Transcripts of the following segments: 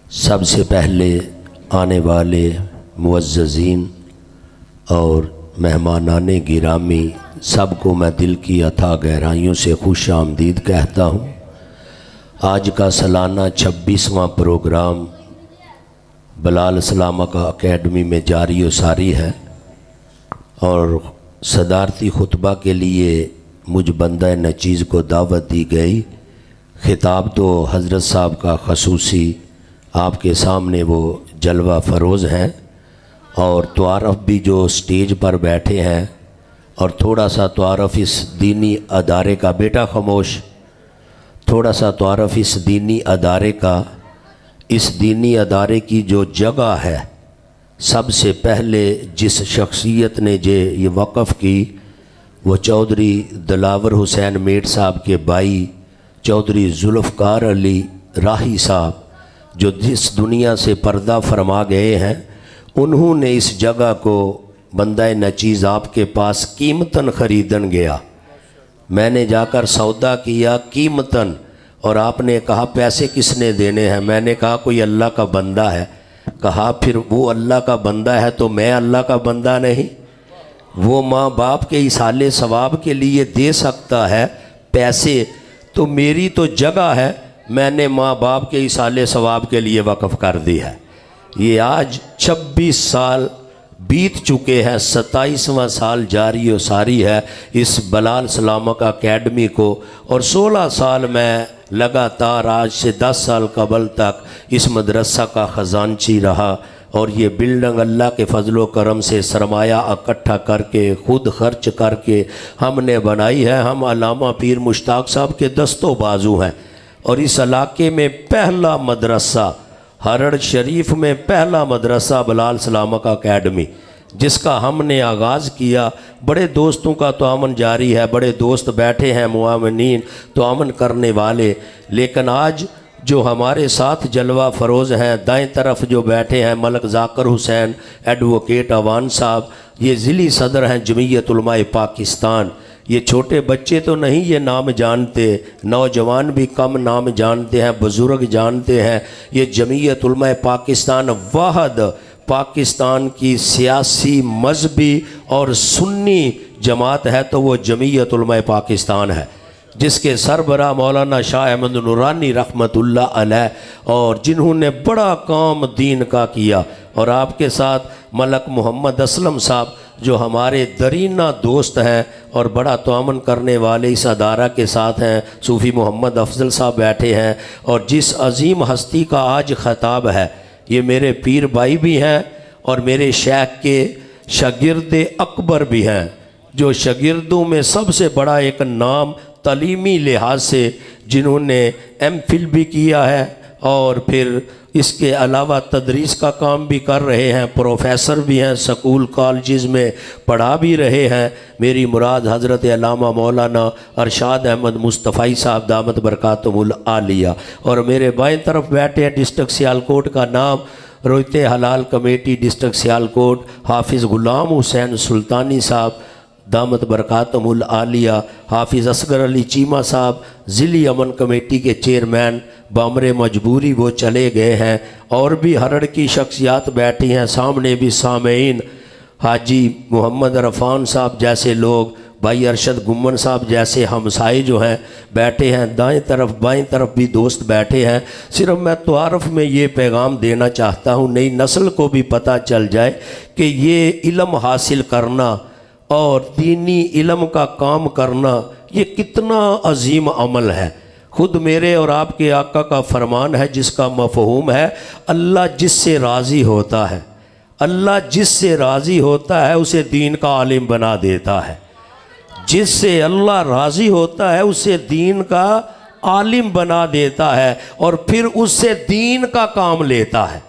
सबसे पहले आने वाले मुअज़्ज़ज़ीन और मेहमानाने गिरामी सबको मैं दिल की अथा गहराइयों से खुश आमदीद कहता हूँ। आज का सालाना 26वां प्रोग्राम बिलाल इस्लामिक अकेडमी में जारी व सारी है और सदारती खुतबा के लिए मुझ बंदा नचीज़ को दावत दी गई। खिताब तो हज़रत साहब का खसूसी आपके सामने वो जलवा फरोज़ हैं और तुआरफ़ भी जो स्टेज पर बैठे हैं और थोड़ा सा तुआरफ़ इस दीनी अदारे का, बेटा खामोश, थोड़ा सा तुआरफ़ इस दीनी अदारे का, इस दीनी अदारे की जो जगह है। सबसे पहले जिस शख्सियत ने ये वक़फ़ की वो चौधरी दिलावर हुसैन मेट साहब के भाई चौधरी जुल्फ़कार अली राही साहब, जो जिस दुनिया से पर्दा फरमा गए हैं, उन्होंने इस जगह को बंदा नचीज़ आपके पास कीमतन ख़रीदन गया। मैंने जाकर सौदा किया कीमतन और आपने कहा पैसे किसने देने हैं? मैंने कहा कोई अल्लाह का बंदा है। कहा फिर वो अल्लाह का बंदा है तो मैं अल्लाह का बंदा नहीं? वो माँ बाप के इसाले सवाब के लिए दे सकता है पैसे, तो मेरी तो जगह है, मैंने माँ बाप के इसाले सवाब के लिए वक़फ़ कर दी है। ये आज 26 साल बीत चुके हैं, 27वां साल जारी व सारी है इस बिलाल इस्लामिक अकेडमी को, और 16 साल मैं लगातार आज से 10 साल कबल तक इस मदरसा का ख़जानची रहा। और ये बिल्डिंग अल्लाह के फ़ज़ल व करम से सरमाया इकट्ठा करके ख़ुद खर्च करके हमने बनाई है। हम अल्लामा पीर मुश्ताक साहब के दस्तों बाजू हैं और इस इलाके में पहला मदरसा, हरड़ शरीफ में पहला मदरसा बिलाल इस्लामिक अकेडमी, जिसका हमने आगाज़ किया। बड़े दोस्तों का तो अमन जारी है, बड़े दोस्त बैठे हैं मुआमिनीन तो अमन करने वाले, लेकिन आज जो हमारे साथ जलवा फरोज़ हैं, दाएं तरफ जो बैठे हैं मलक ज़ाकिर हुसैन एडवोकेट अवान साहब, ये ज़िली सदर हैं जमीयत उलमाए पाकिस्तान। ये छोटे बच्चे तो नहीं ये नाम जानते, नौजवान भी कम नाम जानते हैं, बुज़ुर्ग जानते हैं। ये जमीयत उलमाए पाकिस्तान वाहद पाकिस्तान की सियासी, मजहबी और सुन्नी जमात है तो वो जमीयत उलमाए पाकिस्तान है, जिसके सरबराह मौलाना शाह अहमद नूरानी रहमतुल्लाह अलैह, और जिन्होंने बड़ा काम दीन का किया। और आपके साथ मलक मोहम्मद असलम साहब जो हमारे दरीना दोस्त हैं और बड़ा तोअमन करने वाले इस अदारा के साथ हैं, सूफ़ी मोहम्मद अफजल साहब बैठे हैं। और जिस अजीम हस्ती का आज ख़ताब है, ये मेरे पीर भाई भी हैं और मेरे शेख के शागिर्द अकबर भी हैं, जो शागिर्दों में सबसे बड़ा एक नाम तालीमी लिहाज से जिन्होंने MPhil भी किया है और फिर इसके अलावा तदरीस का काम भी कर रहे हैं, प्रोफेसर भी हैं, स्कूल कॉलेजेस में पढ़ा भी रहे हैं। मेरी मुराद हज़रत अल्लामा मौलाना अरशाद अहमद मुस्तफ़ाई साहब दामत बरकातुहुल आलिया। और मेरे बाएं तरफ बैठे हैं डिस्ट्रिक्ट सियालकोट का नाम रोयते हलाल कमेटी डिस्ट्रिक्ट सियालकोट हाफिज़ ग़ुलाम हुसैन सुल्तानी साहब दामत बरकातुहुल आलिया, हाफिज़ असगर अली चीमा साहब ज़िली अमन कमेटी के चेयरमैन, बामरे मजबूरी वो चले गए हैं। और भी हरड़ की शख्सियात बैठी हैं, सामने भी सामीन हाजी मोहम्मद रफ़ान साहब जैसे लोग, भाई अरशद गुम्मन साहब जैसे हमसाए जो हैं बैठे हैं, दाएं तरफ बाएं तरफ भी दोस्त बैठे हैं। सिर्फ मैं तुआरफ़ में ये पैगाम देना चाहता हूँ, नई नस्ल को भी पता चल जाए कि ये इल्म हासिल करना और दीनी इल्म का काम करना ये कितना अजीम अमल है। खुद मेरे और आपके आका का फरमान है जिसका मफ़हूम है, अल्लाह जिससे राज़ी होता है, अल्लाह जिससे राज़ी होता है उसे दीन का आलिम बना देता है। जिससे अल्लाह राज़ी होता है उसे दीन का आलिम बना देता है और फिर उससे दीन का काम लेता है,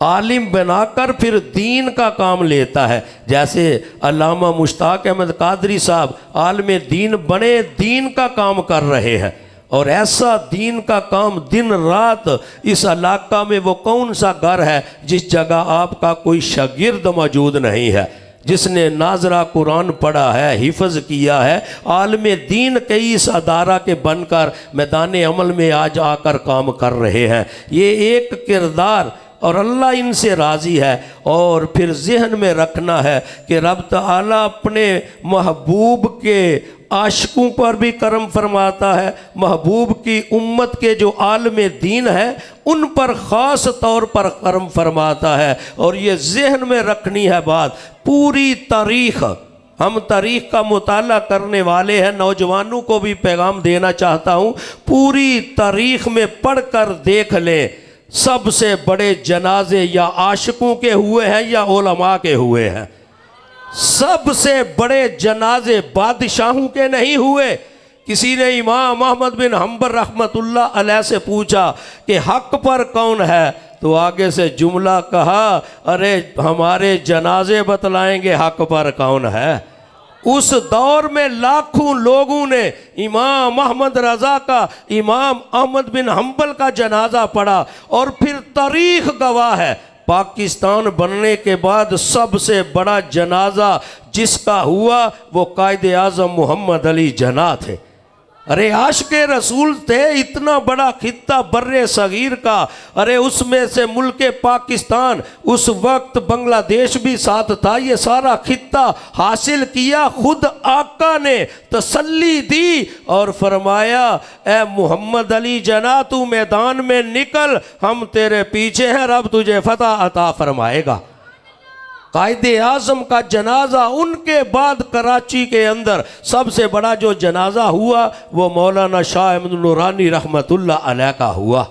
आलिम बनाकर फिर दीन का काम लेता है। जैसे अल्लामा मुश्ताक अहमद कादरी साहब आलिम दीन बने, दीन का काम कर रहे हैं। और ऐसा दीन का काम दिन रात इस इलाका में वो कौन सा घर है जिस जगह आपका कोई शागिर्द मौजूद नहीं है, जिसने नाजरा कुरान पढ़ा है, हिफ्ज़ किया है, आलम दीन कई इस अदारा के बनकर मैदान अमल में आज आकर काम कर रहे हैं। ये एक किरदार और अल्लाह इनसे राज़ी है। और फिर जहन में रखना है कि रब तआला अपने महबूब के आशिकों पर भी करम फरमाता है, महबूब की उम्मत के जो आलम दीन है उन पर ख़ास तौर पर करम फरमाता है। और ये जहन में रखनी है बात, पूरी तारीख़, हम तारीख़ का मुताला करने वाले हैं, नौजवानों को भी पैगाम देना चाहता हूँ, पूरी तारीख़ में पढ़ कर देख लें, सबसे बड़े जनाजे या आशिकों के हुए हैं या उलमा के हुए हैं। सबसे बड़े जनाजे बादशाहों के नहीं हुए। किसी ने इमाम अहमद बिन हम्बल रहमतुल्लाह अलैह से पूछा कि हक पर कौन है, तो आगे से जुमला कहा, अरे हमारे जनाजे बतलाएंगे हक पर कौन है। उस दौर में लाखों लोगों ने इमाम अहमद रज़ा का, इमाम अहमद बिन हम्बल का जनाजा पढ़ा। और फिर तारीख़ गवाह है, पाकिस्तान बनने के बाद सबसे बड़ा जनाजा जिसका हुआ वो कायदे आज़म मोहम्मद अली जना थे। अरे आशिक़े रसूल थे, इतना बड़ा खित्ता बर्रे सगीर का, अरे उसमें से मुल्के पाकिस्तान, उस वक्त बांग्लादेश भी साथ था, ये सारा खित्ता हासिल किया। खुद आका ने तसल्ली दी और फरमाया, ए मोहम्मद अली जना तू मैदान में निकल, हम तेरे पीछे हैं, रब तुझे फतह अता फरमाएगा। कायदे आज़म का जनाजा, उनके बाद कराची के अंदर सबसे बड़ा जो जनाजा हुआ वो मौलाना शाह अहमद नूरानी रहमतुल्लाह अलैह का हुआ।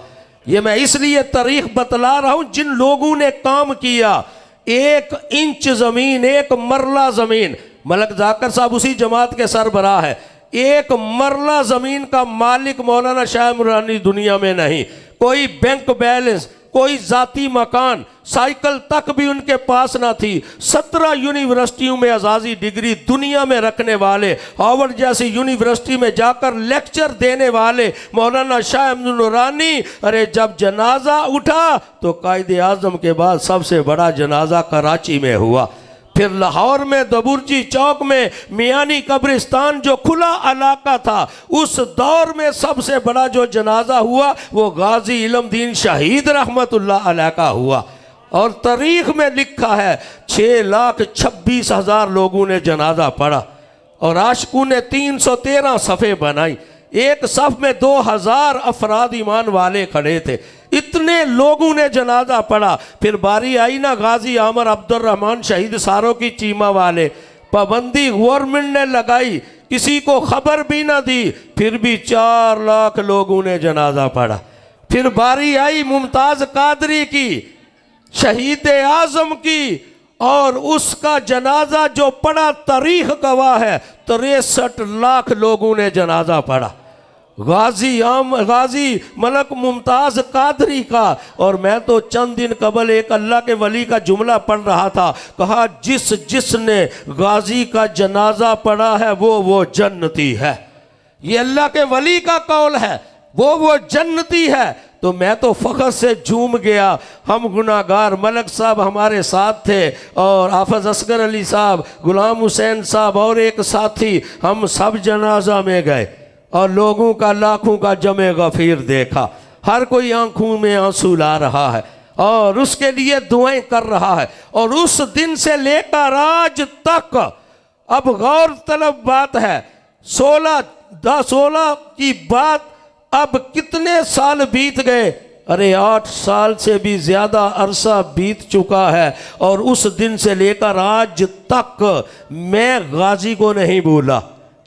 ये मैं इसलिए तारीख़ बतला रहा हूँ, जिन लोगों ने काम किया, 1 इंच ज़मीन, 1 मरला ज़मीन, मलक जाकर साहब उसी जमात के सरबराह है, 1 मरला ज़मीन का मालिक मौलाना शाह नूरानी दुनिया में नहीं। कोई बैंक बैलेंस, कोई ज़ाती मकान, साइकिल तक भी उनके पास ना थी। 17 यूनिवर्सिटियों में एजाज़ी डिग्री दुनिया में रखने वाले, हार्वर्ड जैसी यूनिवर्सिटी में जाकर लेक्चर देने वाले मौलाना शाह अहमद नूरानी, अरे जब जनाजा उठा तो कायदे आज़म के बाद सबसे बड़ा जनाजा कराची में हुआ। फिर लाहौर में दबुर्जी चौक में मियानी कब्रिस्तान जो खुला इलाका था, उस दौर में सबसे बड़ा जो जनाजा हुआ वो गाजी इल्मदीन शहीद रहमतुल्लाह अलैह का हुआ। और तारीख़ में लिखा है 6,26,000 लोगों ने जनाजा पढ़ा और आशिकों ने 313 सफ़े बनाई। एक सफ़ में 2,000 अफराद ईमान वाले खड़े थे, इतने लोगों ने जनाजा पढ़ा। फिर बारी आई ना गाजी आमर अब्दुर्रहमान शहीद सारों की चीमा वाले, पाबंदी गवर्नमेंट ने लगाई, किसी को खबर भी ना दी, फिर भी 4 लाख लोगों ने जनाजा पढ़ा। फिर बारी आई मुमताज़ कादरी की, शहीद आज़म की, और उसका जनाजा जो पढ़ा तारीख़ गवाह है 63 लाख लोगों ने जनाजा पढ़ा। गाजी मलक मुमताज़ कादरी का। और मैं तो चंद दिन कबल एक अल्लाह के वली का जुमला पढ़ रहा था, कहा जिसने गाजी का जनाजा पढ़ा है वो जन्नती है। ये अल्लाह के वली का कौल है, वो जन्नती है। तो मैं तो फ़ख्र से झूम गया। हम गुनाहगार, मलक साहब हमारे साथ थे और हाफ़िज़ असगर अली साहब, गुलाम हुसैन साहब और एक साथी, हम सब जनाजा में गए और लोगों का लाखों का जमे गफ़ीर देखा। हर कोई आंखों में आंसू ला रहा है और उसके लिए दुआएं कर रहा है। और उस दिन से लेकर आज तक, अब गौर तलब बात है, 16 की बात, अब कितने साल बीत गए? अरे 8 साल से भी ज़्यादा अरसा बीत चुका है। और उस दिन से लेकर आज तक मैं गाजी को नहीं भूला,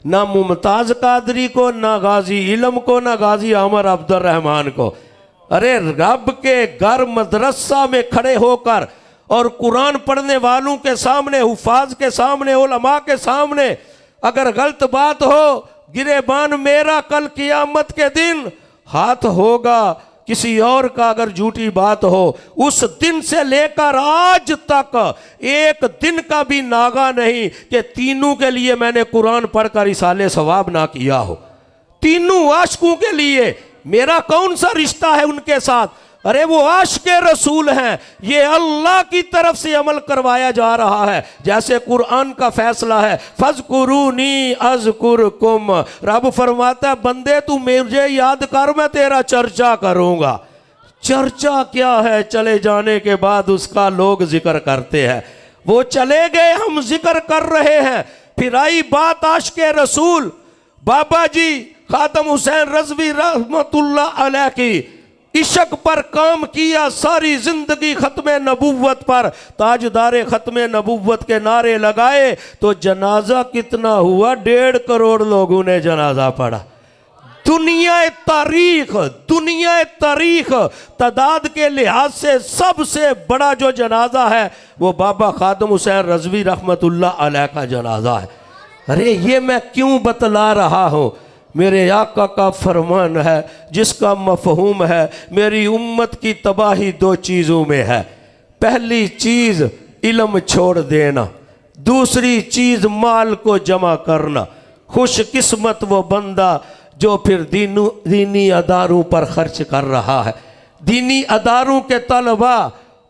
ना मुमताज़ कादरी को, ना गाजी इल्म को, ना गाजी आमर अब्दुर्रहमान को। अरे रब के घर मदरसा में खड़े होकर और कुरान पढ़ने वालों के सामने, हुफाज के सामने, उलमा के सामने अगर गलत बात हो, गिरेबान मेरा कल क़ियामत के दिन हाथ होगा किसी और का अगर झूठी बात हो। उस दिन से लेकर आज तक एक दिन का भी नागा नहीं कि तीनों के लिए मैंने कुरान पढ़कर इसाले सवाब ना किया हो। तीनों आशिकों के लिए मेरा कौन सा रिश्ता है उनके साथ? अरे वो आशिक़े रसूल हैं, ये अल्लाह की तरफ से अमल करवाया जा रहा है। जैसे कुरान का फैसला है, फज़कुरूनी अज़कुरकुम, रब फरमाता है बंदे तू मुझे याद कर, मैं तेरा चर्चा करूँगा। चर्चा क्या है? चले जाने के बाद उसका लोग जिक्र करते हैं। वो चले गए, हम जिक्र कर रहे हैं। फिर आई बात आशिक़े रसूल बाबा जी खातम हुसैन रज़वी रहमतुल्लाह अलैह की, इश्क पर काम किया, सारी जिंदगी खत्म नबुव्वत पर, ताजदारे खत्म नबुव्वत के नारे लगाए तो जनाजा कितना हुआ? 1.5 करोड़ लोगों ने जनाजा पढ़ा। दुनिया तारीख तादाद के लिहाज से सबसे बड़ा जो जनाजा है वो बाबा खातम हुसैन रज़वी रहमतुल्लाह अलैह का जनाजा है। अरे ये मैं क्यों बतला रहा हूँ? मेरे आका का फरमान है जिसका मफहूम है मेरी उम्मत की तबाही 2 चीज़ों में है। पहली चीज़ इल्म छोड़ देना, दूसरी चीज़ माल को जमा करना। खुशकिस्मत वो बंदा जो फिर दीनी अदारों पर खर्च कर रहा है, दीनी अदारों के तलबा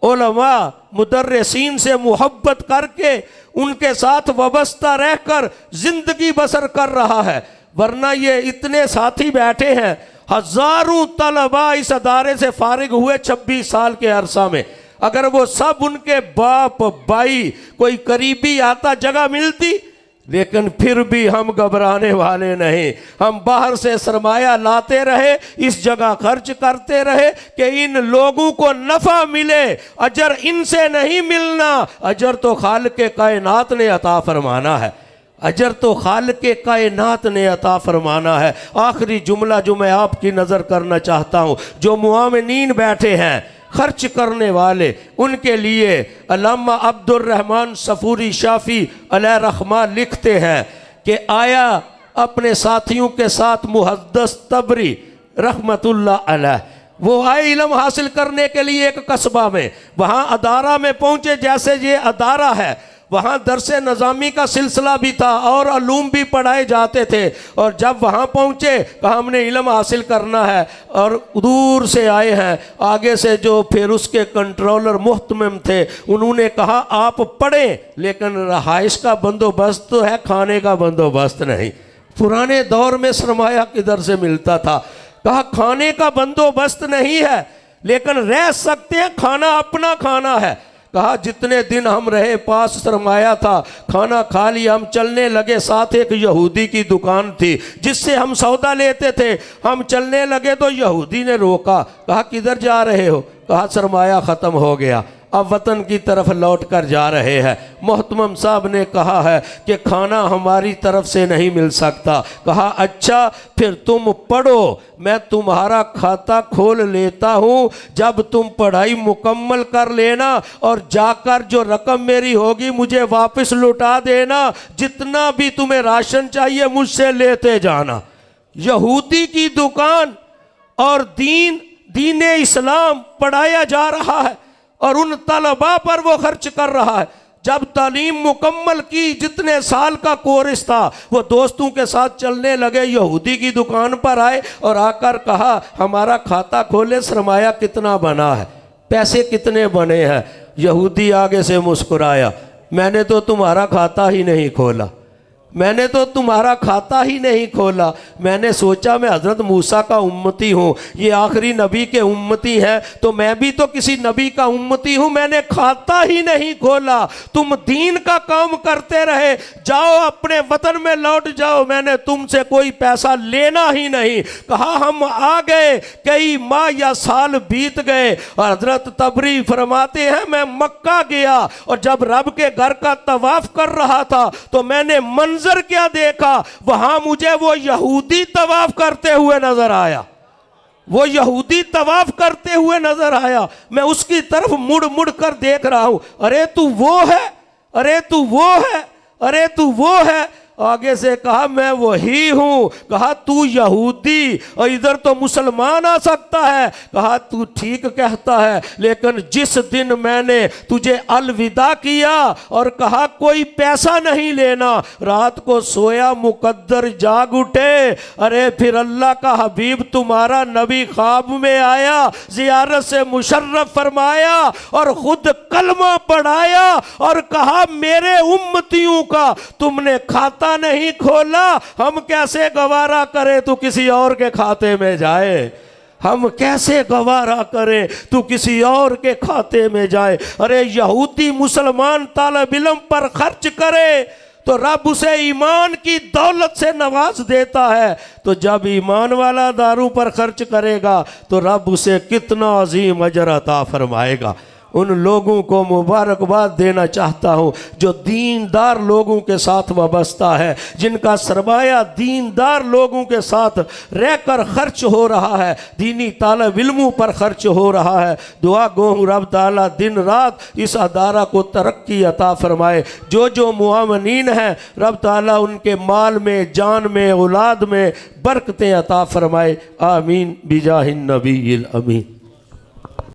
उलमा मुदर्रिसीन से मोहब्बत करके उनके साथ वाबस्ता रहकर ज़िंदगी बसर कर रहा है। वरना ये इतने साथी बैठे हैं, हज़ारों तलबा इस अदारे से फारिग हुए 26 साल के अरसा में। अगर वो सब उनके बाप भाई कोई करीबी आता जगह मिलती, लेकिन फिर भी हम घबराने वाले नहीं। हम बाहर से सरमाया लाते रहे, इस जगह खर्च करते रहे कि इन लोगों को नफ़ा मिले। अजर इनसे नहीं मिलना, अजर तो खालिक़े कायनात ने अता फरमाना है। अजर तो खालिक़े कायनात ने अता फरमाना है। आखिरी जुमला जो मैं आपकी नज़र करना चाहता हूँ, जो मुआमिनीन बैठे हैं, खर्च करने वाले, उनके लिए अल्लामा अब्दुर्रहमान सफूरी शाफी अलैह रहमा लिखते हैं कि आया अपने साथियों के साथ मुहद्दिस तबरी रहमतुल्लाह अलैह, वो आए इल्म हासिल करने के लिए एक कस्बा में। वहाँ अदारा में पहुँचे, जैसे ये अदारा है वहाँ दरसे नज़ामी का सिलसिला भी था और अलूम भी पढ़ाए जाते थे। और जब वहाँ पहुँचे कहा हमने इल्म हासिल करना है, और दूर से आए हैं। आगे से जो फिर उसके कंट्रोलर मुहतमिम थे, उन्होंने कहा आप पढ़ें लेकिन रहाइश का बंदोबस्त तो है, खाने का बंदोबस्त नहीं। पुराने दौर में सरमाया किधर से मिलता था? कहा खाने का बंदोबस्त नहीं है लेकिन रह सकते हैं, खाना अपना खाना है। कहा जितने दिन हम रहे पास सरमाया था, खाना खा लिया, हम चलने लगे। साथ एक यहूदी की दुकान थी जिससे हम सौदा लेते थे। हम चलने लगे तो यहूदी ने रोका, कहा किधर जा रहे हो? कहा सरमाया ख़त्म हो गया, अब वतन की तरफ लौट कर जा रहे हैं। मोहतरम साहब ने कहा है कि खाना हमारी तरफ से नहीं मिल सकता। कहा अच्छा फिर तुम पढ़ो, मैं तुम्हारा खाता खोल लेता हूँ। जब तुम पढ़ाई मुकम्मल कर लेना और जाकर जो रकम मेरी होगी मुझे वापस लौटा देना। जितना भी तुम्हें राशन चाहिए मुझसे लेते जाना। यहूदी की दुकान और दीन इस्लाम पढ़ाया जा रहा है और उन तलबा पर वो खर्च कर रहा है। जब तालीम मुकम्मल की, जितने साल का कोर्स था, वो दोस्तों के साथ चलने लगे। यहूदी की दुकान पर आए और आकर कहा हमारा खाता खोले, सरमाया कितना बना है, पैसे कितने बने हैं? यहूदी आगे से मुस्कुराया, मैंने तो तुम्हारा खाता ही नहीं खोला, मैंने तो तुम्हारा खाता ही नहीं खोला। मैंने सोचा मैं हज़रत मूसा का उम्मती हूँ, ये आखिरी नबी के उम्मती हैं, तो मैं भी तो किसी नबी का उम्मती हूँ, मैंने खाता ही नहीं खोला। तुम दीन का काम करते रहे, जाओ अपने वतन में लौट जाओ, मैंने तुमसे कोई पैसा लेना ही नहीं। कहा हम आ गए, कई माह या साल बीत गए और हज़रत तबरी फरमाते हैं मैं मक्का गया और जब रब के घर का तवाफ कर रहा था तो मैंने मंजर क्या देखा, वहां मुझे वो यहूदी तवाफ करते हुए नजर आया। वो यहूदी तवाफ करते हुए नजर आया। मैं उसकी तरफ मुड़ मुड़ कर देख रहा हूं, अरे तू वो है, अरे तू वो है, अरे तू वो है। आगे से कहा मैं वही हूँ। कहा तू यहूदी और इधर तो मुसलमान आ सकता है। कहा तू ठीक कहता है, लेकिन जिस दिन मैंने तुझे अलविदा किया और कहा कोई पैसा नहीं लेना, रात को सोया मुकद्दर जाग उठे, अरे फिर अल्लाह का हबीब तुम्हारा नबी ख्वाब में आया, जियारत से मुशर्रफ फरमाया और खुद कलमा पढ़ाया और कहा मेरे उम्मतियों का तुमने खाता नहीं खोला, हम कैसे गवारा करें तू किसी और के खाते में जाए, हम कैसे गवारा करें तू किसी और के खाते में जाए। अरे यहूदी मुसलमान तालिब इल्म पर खर्च करे तो रब उसे ईमान की दौलत से नवाज देता है, तो जब ईमान वाला दारू पर खर्च करेगा तो रब उसे कितना अजीम अजर अता फरमाएगा। उन लोगों को मुबारकबाद देना चाहता हूँ जो दीनदार लोगों के साथ वाबस्ता है, जिनका सरमाया दीनदार लोगों के साथ रहकर खर्च हो रहा है, दीनी तालिब इल्मों पर खर्च हो रहा है। दुआ गो हूँ रब ताला दिन रात इस अदारा को तरक्की अता फरमाए। जो जो मुआमनीन हैं रब ताला उनके माल में, जान में, औलाद में बरकतें अता फरमाए। आमीन बिजाहिन नबील अमीन।